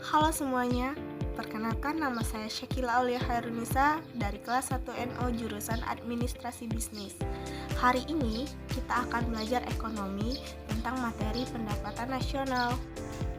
Halo semuanya, perkenalkan nama saya Syakila Aulia Khairunisa dari kelas 1 NO jurusan Administrasi Bisnis. Hari ini kita akan belajar ekonomi tentang materi pendapatan nasional.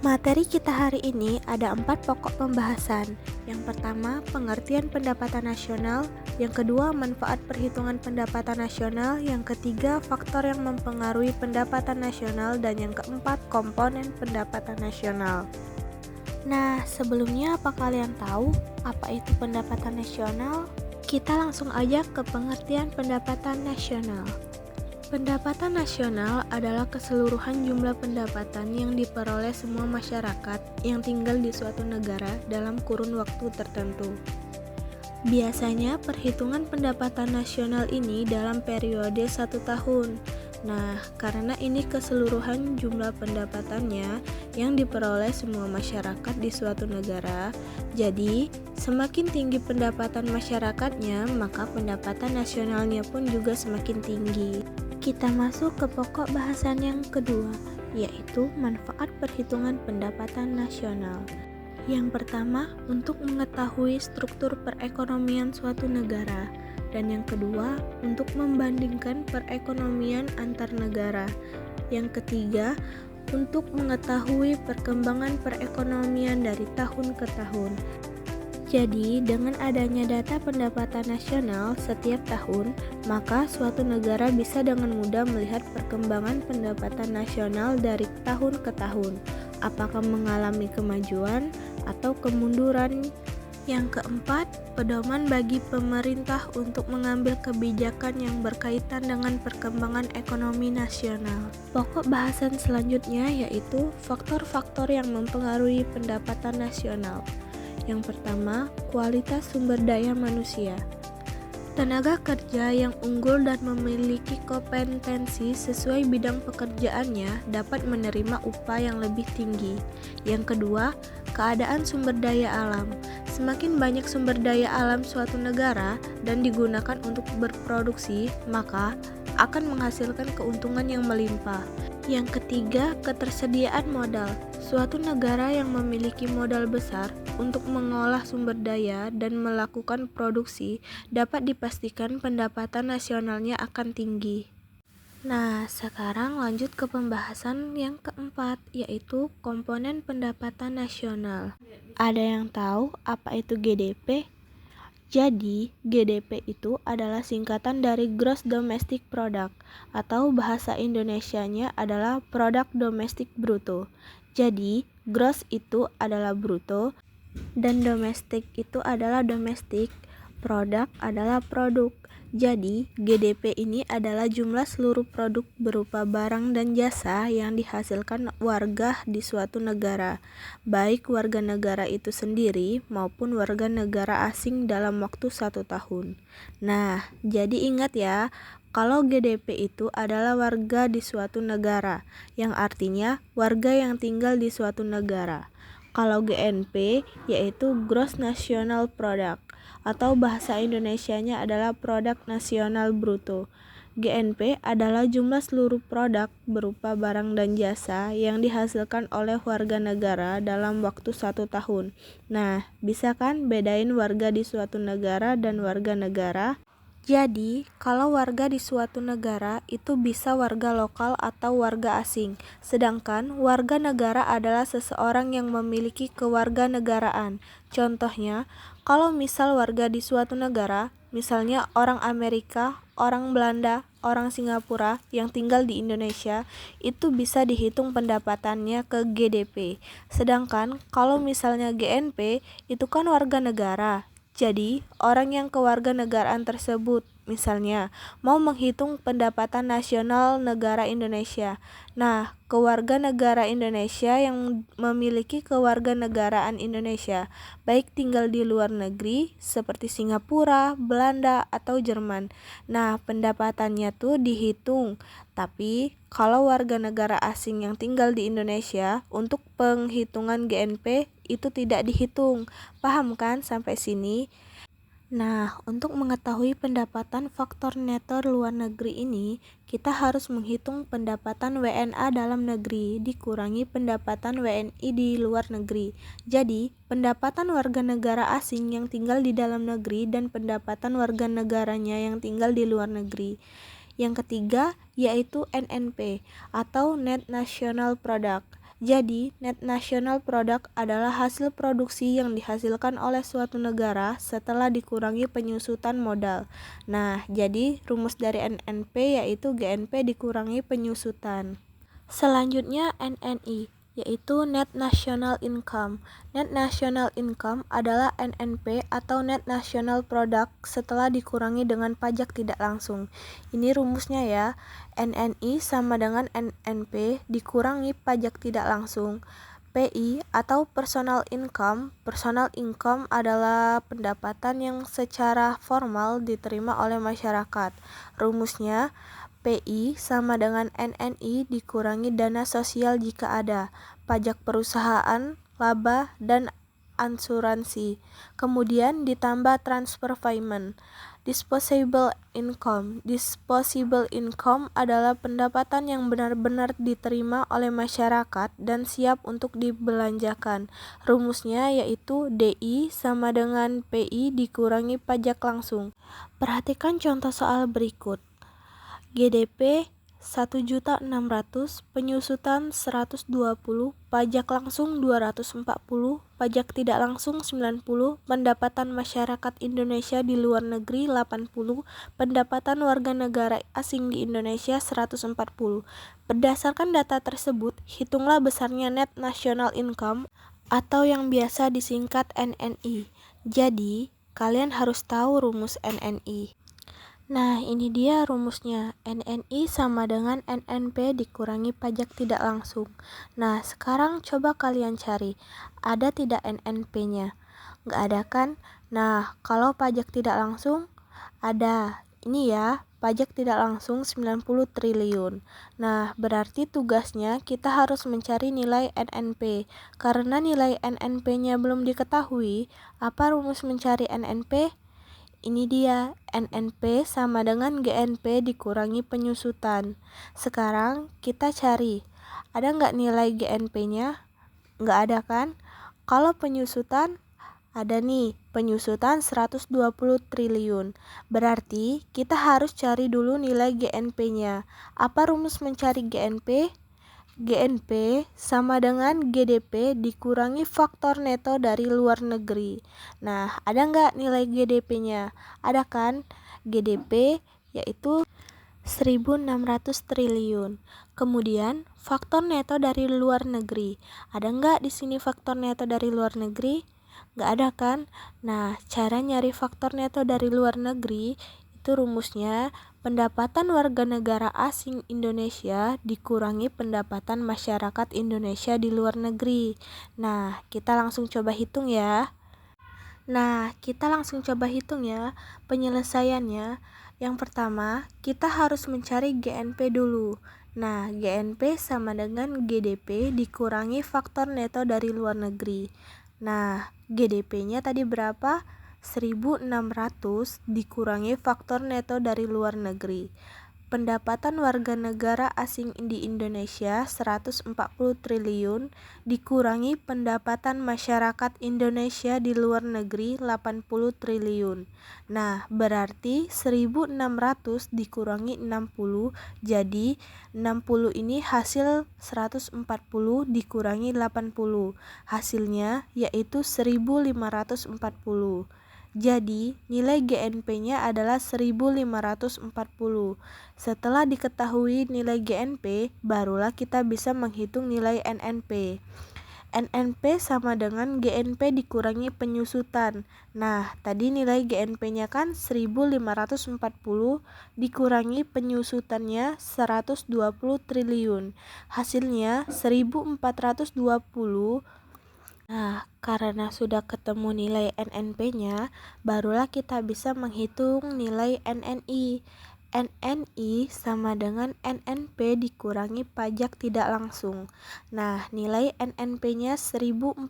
Materi kita hari ini ada 4 pokok pembahasan. Yang pertama, pengertian pendapatan nasional. Yang kedua, manfaat perhitungan pendapatan nasional. Yang ketiga, faktor yang mempengaruhi pendapatan nasional. Dan yang keempat, komponen pendapatan nasional. Nah, sebelumnya apa kalian tahu apa itu pendapatan nasional? Kita langsung aja ke pengertian pendapatan nasional. Pendapatan nasional adalah keseluruhan jumlah pendapatan yang diperoleh semua masyarakat yang tinggal di suatu negara dalam kurun waktu tertentu. Biasanya perhitungan pendapatan nasional ini dalam periode 1 tahun. Nah, karena ini keseluruhan jumlah pendapatannya yang diperoleh semua masyarakat di suatu negara, jadi semakin tinggi pendapatan masyarakatnya, maka pendapatan nasionalnya pun juga semakin tinggi. Kita masuk ke pokok bahasan yang kedua, yaitu manfaat perhitungan pendapatan nasional. Yang pertama, untuk mengetahui struktur perekonomian suatu negara. Dan yang kedua, untuk membandingkan perekonomian antar negara. Yang ketiga, untuk mengetahui perkembangan perekonomian dari tahun ke tahun. Jadi, dengan adanya data pendapatan nasional setiap tahun, maka suatu negara bisa dengan mudah melihat perkembangan pendapatan nasional dari tahun ke tahun, apakah mengalami kemajuan atau kemunduran. Yang keempat, pedoman bagi pemerintah untuk mengambil kebijakan yang berkaitan dengan perkembangan ekonomi nasional. Pokok bahasan selanjutnya yaitu faktor-faktor yang mempengaruhi pendapatan nasional. Yang pertama, kualitas sumber daya manusia. Tenaga kerja yang unggul dan memiliki kompetensi sesuai bidang pekerjaannya dapat menerima upah yang lebih tinggi. Yang kedua, keadaan sumber daya alam. Semakin banyak sumber daya alam suatu negara dan digunakan untuk berproduksi, maka akan menghasilkan keuntungan yang melimpah. Yang ketiga, ketersediaan modal. Suatu negara yang memiliki modal besar untuk mengolah sumber daya dan melakukan produksi dapat dipastikan pendapatan nasionalnya akan tinggi. Nah, sekarang lanjut ke pembahasan yang keempat, yaitu komponen pendapatan nasional. Ada yang tahu apa itu GDP? Jadi, GDP itu adalah singkatan dari Gross Domestic Product, atau bahasa Indonesianya adalah Produk Domestik Bruto. Jadi, gross itu adalah bruto, dan domestik itu adalah domestik, produk adalah produk. Jadi, GDP ini adalah jumlah seluruh produk berupa barang dan jasa yang dihasilkan warga di suatu negara, baik warga negara itu sendiri maupun warga negara asing dalam waktu 1 tahun. Nah, jadi ingat ya, kalau GDP itu adalah warga di suatu negara, yang artinya warga yang tinggal di suatu negara. Kalau GNP yaitu Gross National Product, atau bahasa Indonesianya adalah Produk Nasional Bruto. GNP adalah jumlah seluruh produk berupa barang dan jasa yang dihasilkan oleh warga negara dalam waktu 1 tahun. Nah, bisa kan bedain warga di suatu negara dan warga negara? Jadi, kalau warga di suatu negara itu bisa warga lokal atau warga asing, sedangkan warga negara adalah seseorang yang memiliki kewarganegaraan. Contohnya, kalau misal warga di suatu negara, misalnya orang Amerika, orang Belanda, orang Singapura yang tinggal di Indonesia, itu bisa dihitung pendapatannya ke GDP. Sedangkan kalau misalnya GNP, itu kan warga negara. Jadi, orang yang kewarganegaraan tersebut, misalnya, mau menghitung pendapatan nasional negara Indonesia. Nah, kewarganegara Indonesia yang memiliki kewarganegaraan Indonesia, baik tinggal di luar negeri, seperti Singapura, Belanda, atau Jerman. Nah, pendapatannya tuh dihitung. Tapi, kalau warga negara asing yang tinggal di Indonesia, untuk penghitungan GNP, itu tidak dihitung. Paham kan sampai sini? Nah, untuk mengetahui pendapatan faktor neto luar negeri ini, kita harus menghitung pendapatan WNA dalam negeri dikurangi pendapatan WNI di luar negeri. Jadi, pendapatan warga negara asing yang tinggal di dalam negeri dan pendapatan warga negaranya yang tinggal di luar negeri. Yang ketiga yaitu NNP atau Net National Product. Jadi, Net National Product adalah hasil produksi yang dihasilkan oleh suatu negara setelah dikurangi penyusutan modal. Nah, jadi rumus dari NNP yaitu GNP dikurangi penyusutan. Selanjutnya NNI, yaitu Net National Income. Net National Income adalah NNP atau Net National Product setelah dikurangi dengan pajak tidak langsung. Ini rumusnya ya, NNI sama dengan NNP dikurangi pajak tidak langsung. PI atau Personal Income. Personal Income adalah pendapatan yang secara formal diterima oleh masyarakat. Rumusnya PI sama dengan NNI dikurangi dana sosial jika ada, pajak perusahaan, laba, dan asuransi. Kemudian ditambah transfer payment. Disposable income. Disposable income adalah pendapatan yang benar-benar diterima oleh masyarakat dan siap untuk dibelanjakan. Rumusnya yaitu DI sama dengan PI dikurangi pajak langsung. Perhatikan contoh soal berikut. GDP 1.600.000, penyusutan 120, pajak langsung 240, pajak tidak langsung 90, pendapatan masyarakat Indonesia di luar negeri 80, pendapatan warga negara asing di Indonesia 140. Berdasarkan data tersebut, hitunglah besarnya net national income atau yang biasa disingkat NNI. Jadi, kalian harus tahu rumus NNI. Nah, ini dia rumusnya. NNI sama dengan NNP dikurangi pajak tidak langsung. Nah, sekarang coba kalian cari, ada tidak NNP-nya? Nggak ada kan? Nah, kalau pajak tidak langsung, ada. Ini ya, pajak tidak langsung 90 triliun. Nah, berarti tugasnya kita harus mencari nilai NNP. Karena nilai NNP-nya belum diketahui, apa rumus mencari NNP? Ini dia, NNP sama dengan GNP dikurangi penyusutan. Sekarang kita cari, ada nggak nilai GNP-nya? Nggak ada kan? Kalau penyusutan, ada nih, penyusutan 120 triliun. Berarti kita harus cari dulu nilai GNP-nya. Apa rumus mencari GNP? GNP sama dengan GDP dikurangi faktor neto dari luar negeri. Nah, ada nggak nilai GDP-nya? Ada kan? GDP yaitu 1.600 triliun. Kemudian, faktor neto dari luar negeri. Ada nggak di sini faktor neto dari luar negeri? Nggak ada kan? Nah, cara nyari faktor neto dari luar negeri itu rumusnya pendapatan warga negara asing Indonesia dikurangi pendapatan masyarakat Indonesia di luar negeri. Nah, kita langsung coba hitung ya. Penyelesaiannya. Yang pertama, kita harus mencari GNP dulu. Nah, GNP sama dengan GDP dikurangi faktor neto dari luar negeri. Nah, GDP-nya tadi berapa? 1.600 dikurangi faktor neto dari luar negeri. Pendapatan warga negara asing di Indonesia 140 triliun dikurangi pendapatan masyarakat Indonesia di luar negeri 80 triliun. Nah, berarti 1.600 dikurangi 60, jadi 60 ini hasil 140 dikurangi 80. Hasilnya yaitu 1.540. Jadi, nilai GNP-nya adalah 1.540. Setelah diketahui nilai GNP, barulah kita bisa menghitung nilai NNP. NNP sama dengan GNP dikurangi penyusutan. Nah, tadi nilai GNP-nya kan 1.540 dikurangi penyusutannya 120 triliun. Hasilnya 1.420. Nah, karena sudah ketemu nilai NNP-nya, barulah kita bisa menghitung nilai NNI. NNI sama dengan NNP dikurangi pajak tidak langsung. Nah, nilai NNP-nya 1.420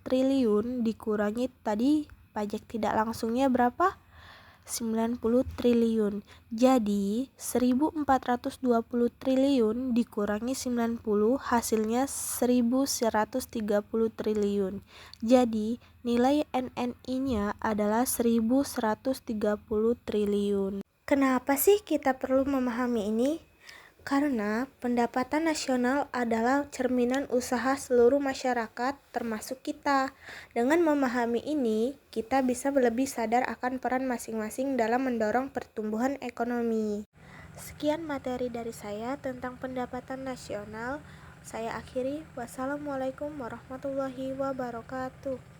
triliun dikurangi tadi pajak tidak langsungnya berapa? 90 triliun. Jadi, 1420 triliun dikurangi 90 hasilnya 1130 triliun. Jadi, nilai NNI-nya adalah 1130 triliun. Kenapa sih kita perlu memahami ini? Karena pendapatan nasional adalah cerminan usaha seluruh masyarakat, termasuk kita. Dengan memahami ini, kita bisa lebih sadar akan peran masing-masing dalam mendorong pertumbuhan ekonomi. Sekian materi dari saya tentang pendapatan nasional. Saya akhiri. Wassalamualaikum warahmatullahi wabarakatuh.